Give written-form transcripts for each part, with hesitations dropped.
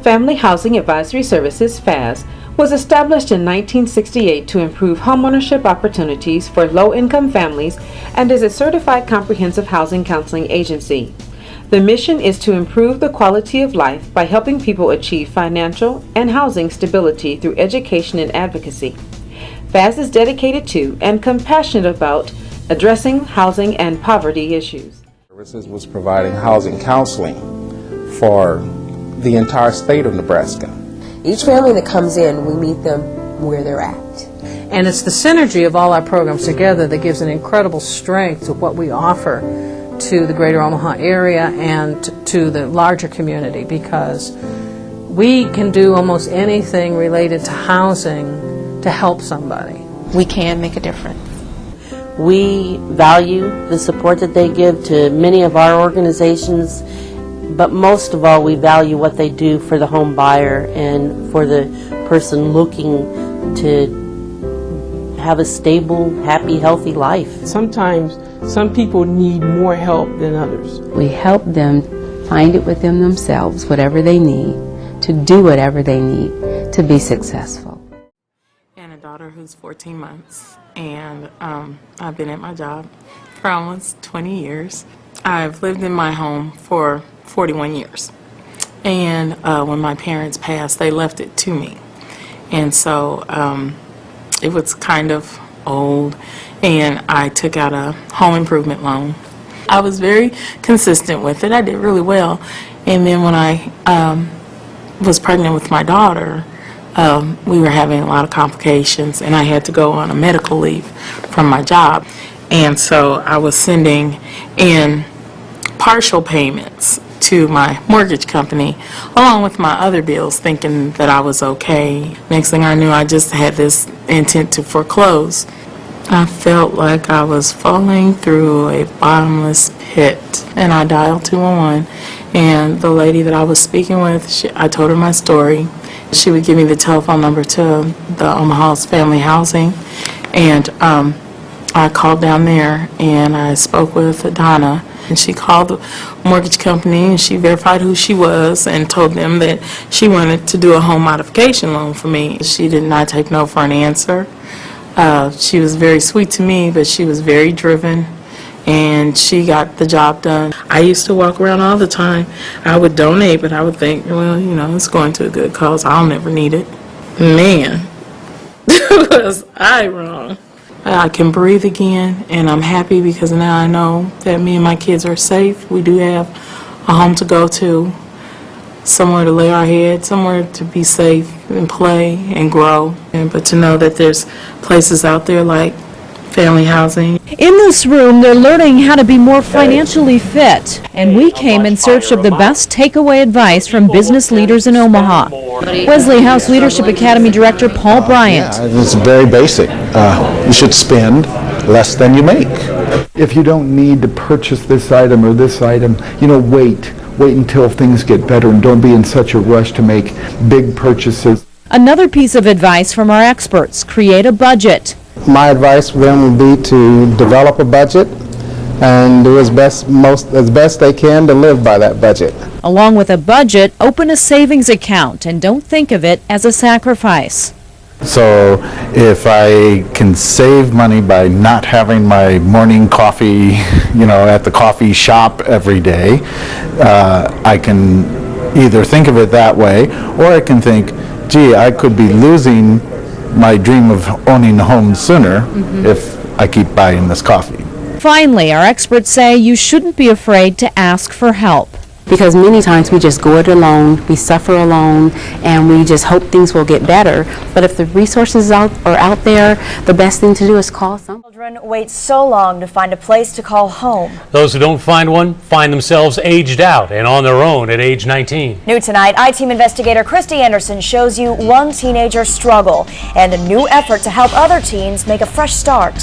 Family Housing Advisory Services, FAS, was established in 1968 to improve homeownership opportunities for low-income families and is a certified comprehensive housing counseling agency. The mission is to improve the quality of life by helping people achieve financial and housing stability through education and advocacy. FAS is dedicated to and compassionate about addressing housing and poverty issues. Services was providing housing counseling for the entire state of Nebraska. Each family that comes in, we meet them where they're at. And it's the synergy of all our programs together that gives an incredible strength to what we offer to the greater Omaha area and to the larger community, because we can do almost anything related to housing to help somebody. We can make a difference. We value the support that they give to many of our organizations, but most of all we value what they do for the home buyer and for the person looking to have a stable, happy, healthy life. Sometimes some people need more help than others. We help them find it within themselves, whatever they need, to do whatever they need to be successful. And a daughter who's 14 months. And I've been at my job for almost 20 years. I've lived in my home for 41 years. And when my parents passed, they left it to me. And so it was kind of old, and I took out a home improvement loan. I was very consistent with it. I did really well. And then when I was pregnant with my daughter, we were having a lot of complications, and I had to go on a medical leave from my job. And so I was sending in partial payments to my mortgage company along with my other bills, thinking that I was okay. Next thing I knew, I just had this intent to foreclose. I felt like I was falling through a bottomless pit, and I dialed 211, and the lady that I was speaking with, I told her my story. She would give me the telephone number to the Omaha's Family Housing, and I called down there and I spoke with Donna, and she called the mortgage company and she verified who she was and told them that she wanted to do a home modification loan for me. She did not take no for an answer. She was very sweet to me, but she was very driven, and she got the job done. I used to walk around all the time. I would donate, but I would think, well, you know, it's going to a good cause. I'll never need it. Man, was I wrong. I can breathe again, and I'm happy because now I know that me and my kids are safe. We do have a home to go to, somewhere to lay our head, somewhere to be safe and play and grow. But to know that there's places out there like Family Housing. In this room, they're learning how to be more financially fit, and we came in search of the best takeaway advice from business leaders in Omaha. Wesley House Leadership Academy Director Paul Bryant. It's very basic. You should spend less than you make. If you don't need to purchase this item or this item, wait until things get better, and don't be in such a rush to make big purchases. Another piece of advice from our experts: create a budget. My advice for them would be to develop a budget and do as best they can to live by that budget. Along with a budget, open a savings account and don't think of it as a sacrifice. So if I can save money by not having my morning coffee, at the coffee shop every day, I can either think of it that way, or I can think, gee, I could be losing my dream of owning a home sooner if I keep buying this coffee. Finally, our experts say you shouldn't be afraid to ask for help. Because many times we just go it alone, we suffer alone, and we just hope things will get better. But if the resources are out there, the best thing to do is call someone. Children wait so long to find a place to call home. Those who don't find one find themselves aged out and on their own at age 19. New tonight, I-Team investigator Christy Anderson shows you one teenager's struggle and a new effort to help other teens make a fresh start.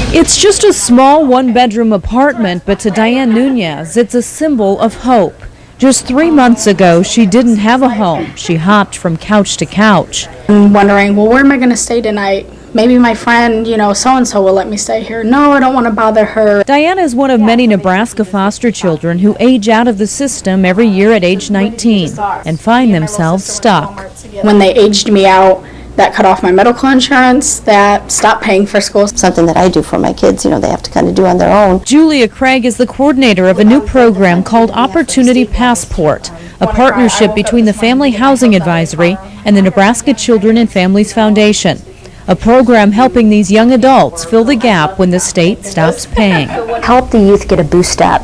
It's just a small one-bedroom apartment, but to Diane Nunez, it's a symbol of hope. Just 3 months ago, she didn't have a home. She hopped from couch to couch. I'm wondering, well, where am I going to stay tonight? maybe my friend, so-and-so will let me stay here. No, I don't want to bother her. Diana is one of many Nebraska foster children who age out of the system every year at age 19 and find themselves stuck. When they aged me out, that cut off my medical insurance, that stopped paying for school. Something that I do for my kids, they have to kind of do on their own. Julia Craig is the coordinator of a new program called Opportunity Passport, a partnership between the Family Housing Advisory and the Nebraska Children and Families Foundation, a program helping these young adults fill the gap when the state stops paying. Help the youth get a boost up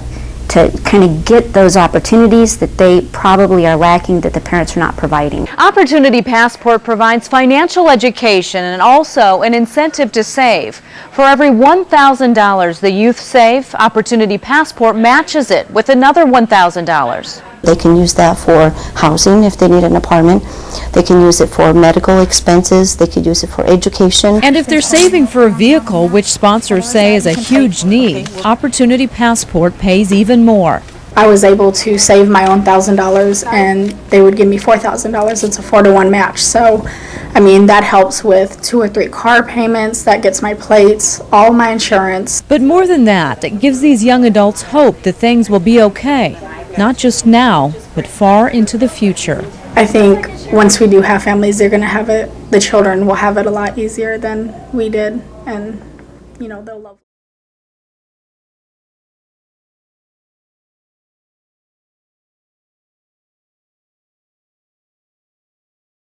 to kind of get those opportunities that they probably are lacking, that the parents are not providing. Opportunity Passport provides financial education and also an incentive to save. For every $1,000 the youth save, Opportunity Passport matches it with another $1,000. They can use that for housing if they need an apartment. They can use it for medical expenses. They could use it for education. And if they're saving for a vehicle, which sponsors say is a huge need, Opportunity Passport pays even more. I was able to save my own $1,000 and they would give me $4,000. It's a 4-to-1 match. So, that helps with 2 or 3 car payments. That gets my plates, all my insurance. But more than that, it gives these young adults hope that things will be okay. Not just now, but far into the future. I think once we do have families, they're going to have it, the children will have it a lot easier than we did, and they'll love